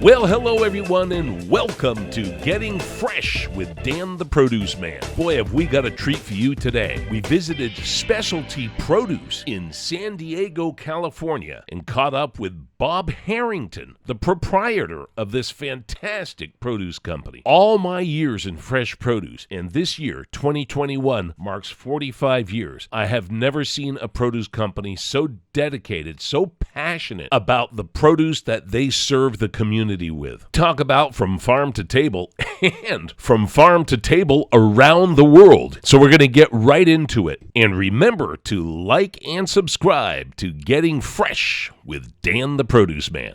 Well, hello everyone, and welcome to Getting Fresh with Dan the Produce Man. Boy, have we got a treat for you today. We visited Specialty Produce in San Diego, California, and caught up with Bob Harrington, the proprietor of this fantastic produce company. All my years in fresh produce, and this year, 2021, marks 45 years, I have never seen a produce company so dedicated, so passionate about the produce that they serve the community with. Talk about from farm to table, and from farm to table around the world. So we're going to get right into it. And remember to like and subscribe to Getting Fresh with Dan the Produce Man.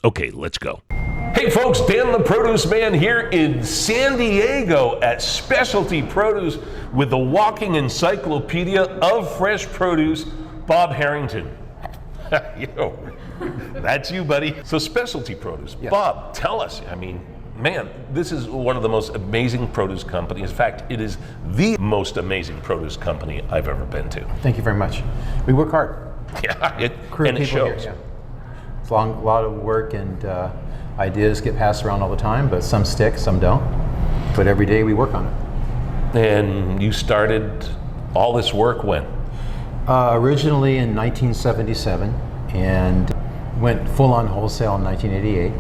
Okay, let's go. Hey folks, Dan the Produce Man here in San Diego at Specialty Produce with the walking encyclopedia of fresh produce, Bob Harrington. Yo, that's you, buddy. So Specialty Produce. Yes. Bob, tell us, man, this is one of the most amazing produce companies. In fact, it is the most amazing produce company I've ever been to. Thank you very much. We work hard. Yeah, it shows. Here, yeah. It's a lot of work, and ideas get passed around all the time, but some stick, some don't. But every day we work on it. And you started all this work when? Originally in 1977, and went full on wholesale in 1988.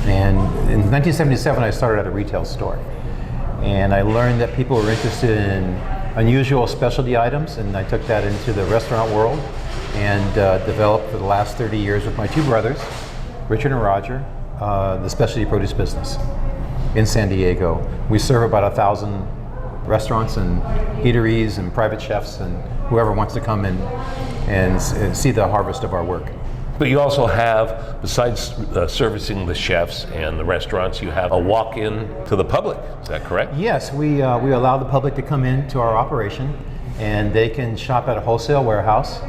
And in 1977, I started at a retail store. And I learned that people were interested in unusual specialty items, and I took that into the restaurant world and developed for the last 30 years with my two brothers, Richard and Roger, the specialty produce business in San Diego. We serve about 1,000 restaurants and eateries and private chefs and whoever wants to come in and see the harvest of our work. But you also have, besides servicing the chefs and the restaurants, you have a walk-in to the public. Is that correct? Yes, we allow the public to come into our operation, and they can shop at a wholesale warehouse.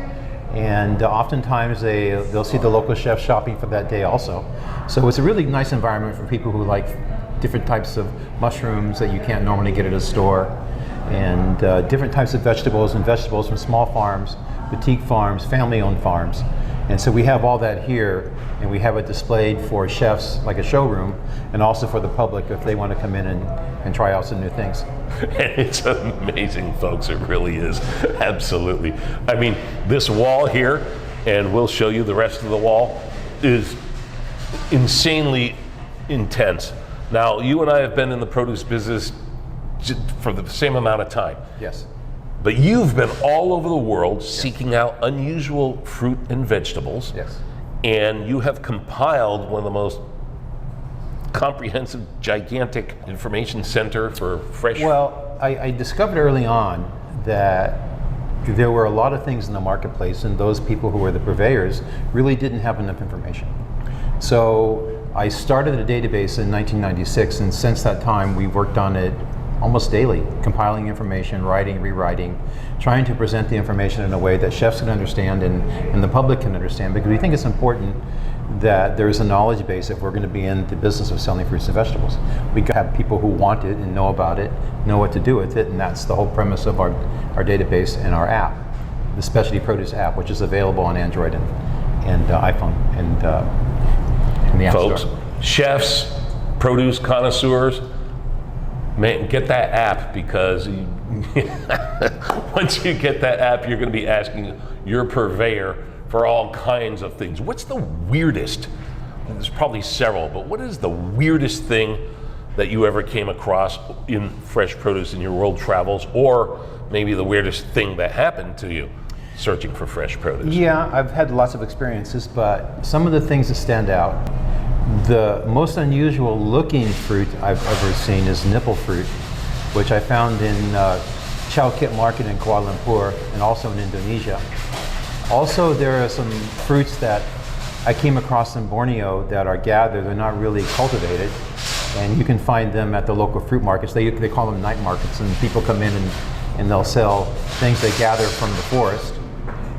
And oftentimes they'll see the local chef shopping for that day also. So it's a really nice environment for people who like different types of mushrooms that you can't normally get at a store, and different types of vegetables from small farms, boutique farms, family-owned farms. And so we have all that here, and we have it displayed for chefs, like a showroom, and also for the public if they want to come in and try out some new things. And it's amazing, folks. It really is. Absolutely. This wall here, and we'll show you the rest of the wall, is insanely intense. Now, you and I have been in the produce business for the same amount of time. Yes. But you've been all over the world seeking out unusual fruit and vegetables. Yes. And you have compiled one of the most comprehensive, gigantic information center for fresh. Well, I discovered early on that there were a lot of things in the marketplace, and those people who were the purveyors really didn't have enough information. So I started a database in 1996, and since that time we worked on it almost daily, compiling information, writing, rewriting, trying to present the information in a way that chefs can understand and the public can understand, because we think it's important that there's a knowledge base if we're going to be in the business of selling fruits and vegetables. We have people who want it and know about it, know what to do with it, and that's the whole premise of our database and our app, the Specialty Produce app, which is available on Android and iPhone and in the App Folks, Store. Chefs, produce connoisseurs, man, get that app, because once you get that app, you're going to be asking your purveyor for all kinds of things. What's the weirdest? There's probably several, but what is the weirdest thing that you ever came across in fresh produce in your world travels, or maybe the weirdest thing that happened to you searching for fresh produce? Yeah, I've had lots of experiences, but some of the things that stand out, the most unusual looking fruit I've ever seen is Nipple Fruit, which I found in Chow Kit Market in Kuala Lumpur and also in Indonesia. Also, there are some fruits that I came across in Borneo that are gathered. They're not really cultivated, and you can find them at the local fruit markets. They call them night markets, and people come in and they'll sell things they gather from the forest.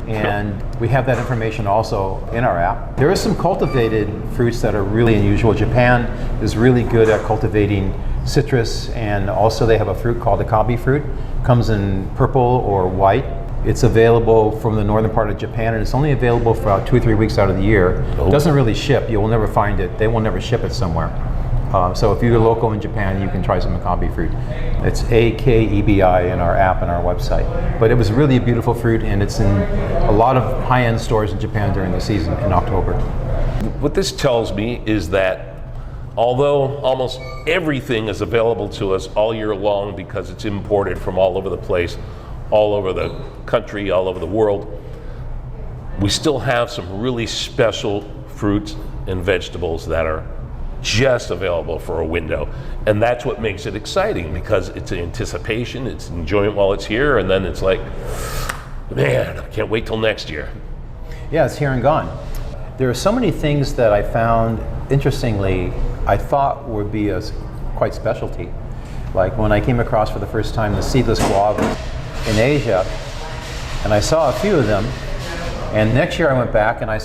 And we have that information also in our app. There are some cultivated fruits that are really unusual. Japan is really good at cultivating citrus, and also they have a fruit called Akabe fruit. Comes in purple or white, It's available from the northern part of Japan, and it's only available for about 2 or 3 weeks out of the year. Oh. It doesn't really ship. You will never find it. They will never ship it somewhere. So if you're local in Japan, you can try some Akabe fruit. It's AKEBI in our app and our website. But it was really a beautiful fruit, and it's in a lot of high-end stores in Japan during the season in October. What this tells me is that although almost everything is available to us all year long because it's imported from all over the place, all over the country, all over the world, we still have some really special fruits and vegetables that are just available for a window. And that's what makes it exciting, because it's anticipation, it's enjoyment while it's here, and then it's like, man, I can't wait till next year. Yeah, it's here and gone. There are so many things that I found, interestingly, I thought would be a quite specialty. Like when I came across for the first time the seedless guavas in Asia, and I saw a few of them. And next year I went back and I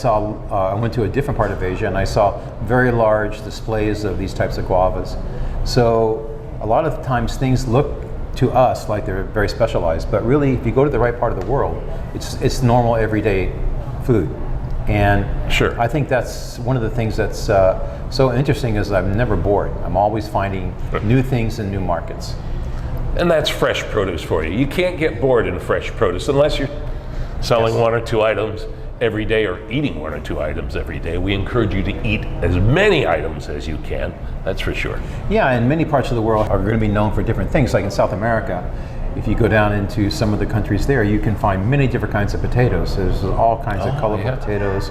went to a different part of Asia, and I saw very large displays of these types of guavas. So a lot of times things look to us like they're very specialized, but really if you go to the right part of the world, it's normal everyday food. And sure, I think that's one of the things that's so interesting, is I'm never bored. I'm always finding new things in new markets. And that's fresh produce for you. You can't get bored in fresh produce unless you're selling Yes. 1 or 2 items every day, or eating 1 or 2 items every day. We encourage you to eat as many items as you can, that's for sure. Yeah, and many parts of the world are going to be known for different things. Like in South America, if you go down into some of the countries there, you can find many different kinds of potatoes. There's all kinds of colorful potatoes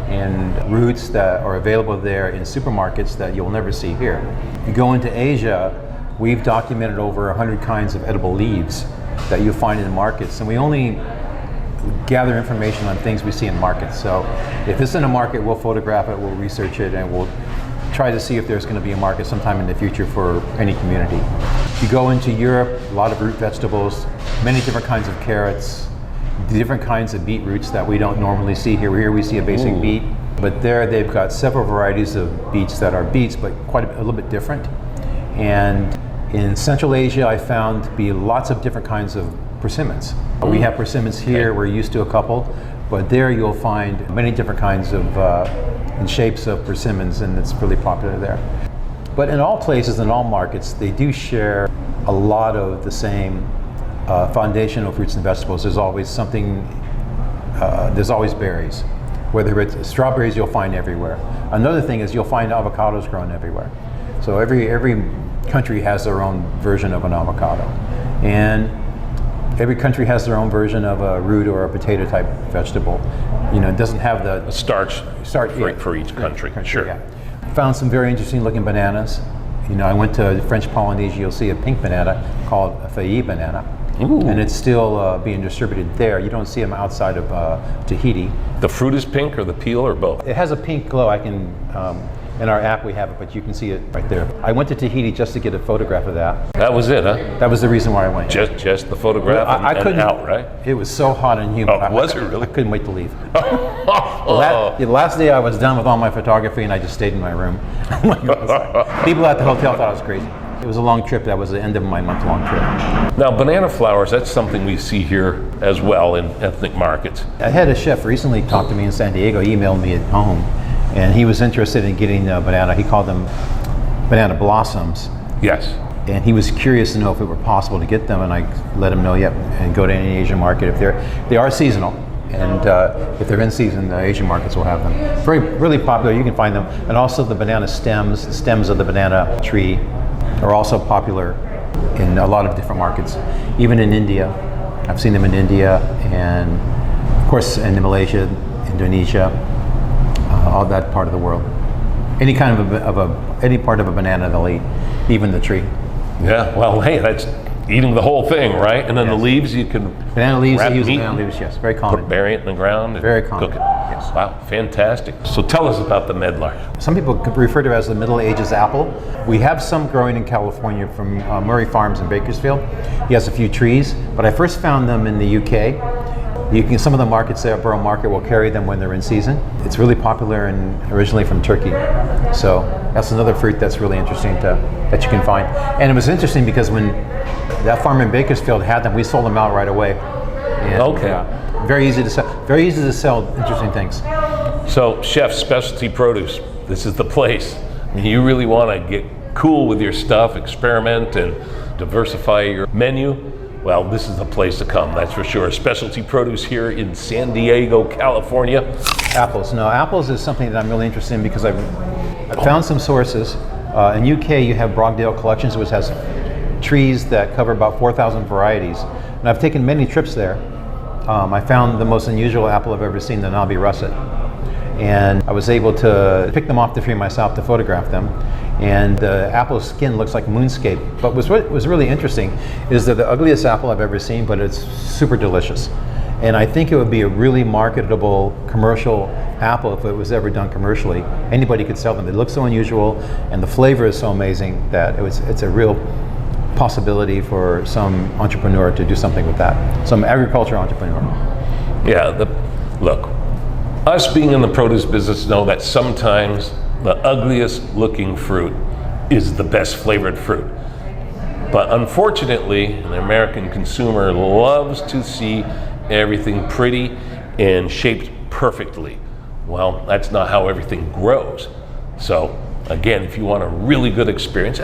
and roots that are available there in supermarkets that you'll never see here. If you go into Asia, we've documented over 100 kinds of edible leaves that you'll find in the markets, and we only gather information on things we see in markets. So if it's in a market, we'll photograph it, we'll research it, and we'll try to see if there's going to be a market sometime in the future for any community. If you go into Europe, a lot of root vegetables, many different kinds of carrots, different kinds of beetroots that we don't normally see here. Here we see a basic beet, but there they've got several varieties of beets that are beets, but quite a little bit different. And in Central Asia, I found to be lots of different kinds of persimmons. We have persimmons here, we're used to a couple, but there you'll find many different kinds of and shapes of persimmons, and it's really popular there. But in all places, in all markets, they do share a lot of the same foundational fruits and vegetables. There's always something, there's always berries. Whether it's strawberries, you'll find everywhere. Another thing is you'll find avocados grown everywhere. So every country has their own version of an avocado. And every country has their own version of a root or a potato type vegetable. You know, it doesn't have the starch for each country. Sure. Yeah. Found some very interesting looking bananas. You know, I went to French Polynesia, you'll see a pink banana called a Feuilly banana. Ooh. And it's still being distributed there. You don't see them outside of Tahiti. The fruit is pink, or the peel, or both? It has a pink glow. I can, in our app we have it, but you can see it right there. I went to Tahiti just to get a photograph of that. That was it, huh? That was the reason why I went. Just the photograph I couldn't, out, right? It was so hot and humid. Oh, was it really? I couldn't wait to leave. The last day I was done with all my photography, and I just stayed in my room. People at the hotel thought I was crazy. It was a long trip. That was the end of my month-long trip. Now, banana flowers, that's something we see here as well in ethnic markets. I had a chef recently talk to me in San Diego, emailed me at home, and he was interested in getting banana. He called them banana blossoms. Yes. And he was curious to know if it were possible to get them, and I let him know, yep, and go to any Asian market. If they are seasonal, and if they're in season, the Asian markets will have them. Really popular, you can find them. And also the banana stems, the stems of the banana tree are also popular in a lot of different markets. Even in India, I've seen them in India, and of course in Malaysia, Indonesia, all that part of the world. Any kind of any part of a banana they'll eat, even the tree. Yeah, well, hey, that's eating the whole thing, right? And then the leaves, you can banana leaves, wrap they use meat, banana leaves, yes, very common. bury it in the ground, and Very common, cook it. yes. Wow, fantastic. So tell us about the medlar. Some people could refer to it as the Middle Ages apple. We have some growing in California from Murray Farms in Bakersfield. He has a few trees, but I first found them in the UK. Some of the markets there, Borough Market, will carry them when they're in season. It's really popular and originally from Turkey. So that's another fruit that's really interesting that you can find. And it was interesting because when that farm in Bakersfield had them, we sold them out right away. And, Okay. very easy to sell. Very easy to sell interesting things. So, Chef, Specialty Produce, this is the place. I mean, you really want to get cool with your stuff, experiment, and diversify your menu. Well, this is the place to come, that's for sure. Specialty Produce here in San Diego, California. Apples. No, apples is something that I'm really interested in because I've found some sources. In UK, you have Brogdale Collections, which has trees that cover about 4,000 varieties. And I've taken many trips there. I found the most unusual apple I've ever seen, the Nabi Russet. And I was able to pick them off the tree myself to photograph them. And the apple's skin looks like moonscape. But what was really interesting is they're the ugliest apple I've ever seen, but it's super delicious. And I think it would be a really marketable commercial apple if it was ever done commercially. Anybody could sell them. They look so unusual, and the flavor is so amazing that it's a real possibility for some entrepreneur to do something with that. Some agriculture entrepreneur. Yeah, look, us being in the produce business know that sometimes the ugliest looking fruit is the best flavored fruit. But unfortunately, the American consumer loves to see everything pretty and shaped perfectly. Well, that's not how everything grows. So again, if you want a really good experience,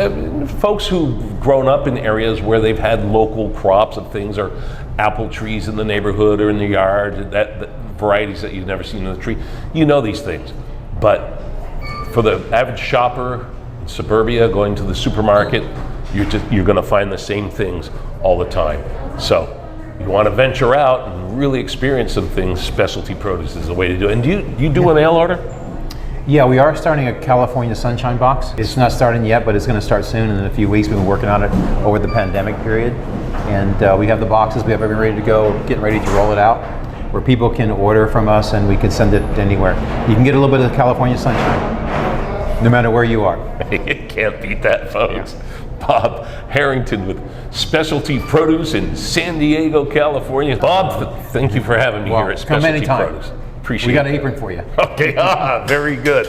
folks who've grown up in areas where they've had local crops of things, or apple trees in the neighborhood or in the yard, that varieties that you've never seen in the tree, you know these things. But for the average shopper in suburbia going to the supermarket, you're going to find the same things all the time. So you want to venture out and really experience some things, Specialty Produce is the way to do it. And do you do a mail order? Yeah, we are starting a California Sunshine Box. It's not starting yet, but it's going to start soon in a few weeks. We've been working on it over the pandemic period. And we have the boxes, we have everything ready to go, getting ready to roll it out, where people can order from us and we can send it anywhere. You can get a little bit of the California sunshine, no matter where you are. You can't beat that, folks. Yeah. Bob Harrington with Specialty Produce in San Diego, California. Bob, thank you for having me here at Specialty Produce. Appreciate it. We got an apron for you. Okay, very good.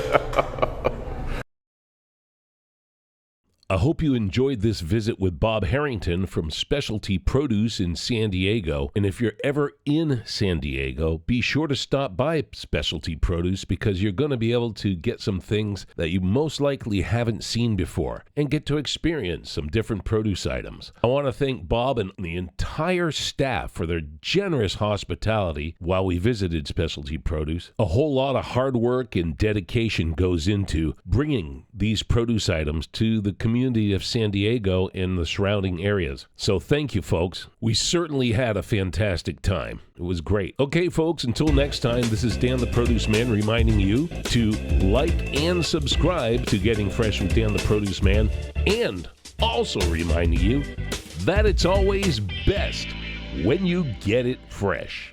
I hope you enjoyed this visit with Bob Harrington from Specialty Produce in San Diego. And if you're ever in San Diego, be sure to stop by Specialty Produce, because you're going to be able to get some things that you most likely haven't seen before and get to experience some different produce items. I want to thank Bob and the entire staff for their generous hospitality while we visited Specialty Produce. A whole lot of hard work and dedication goes into bringing these produce items to the community of San Diego and the surrounding areas. So thank you, folks. We certainly had a fantastic time. It was great. Okay, folks, until next time, this is Dan the Produce Man reminding you to like and subscribe to Getting Fresh with Dan the Produce Man, and also reminding you that it's always best when you get it fresh.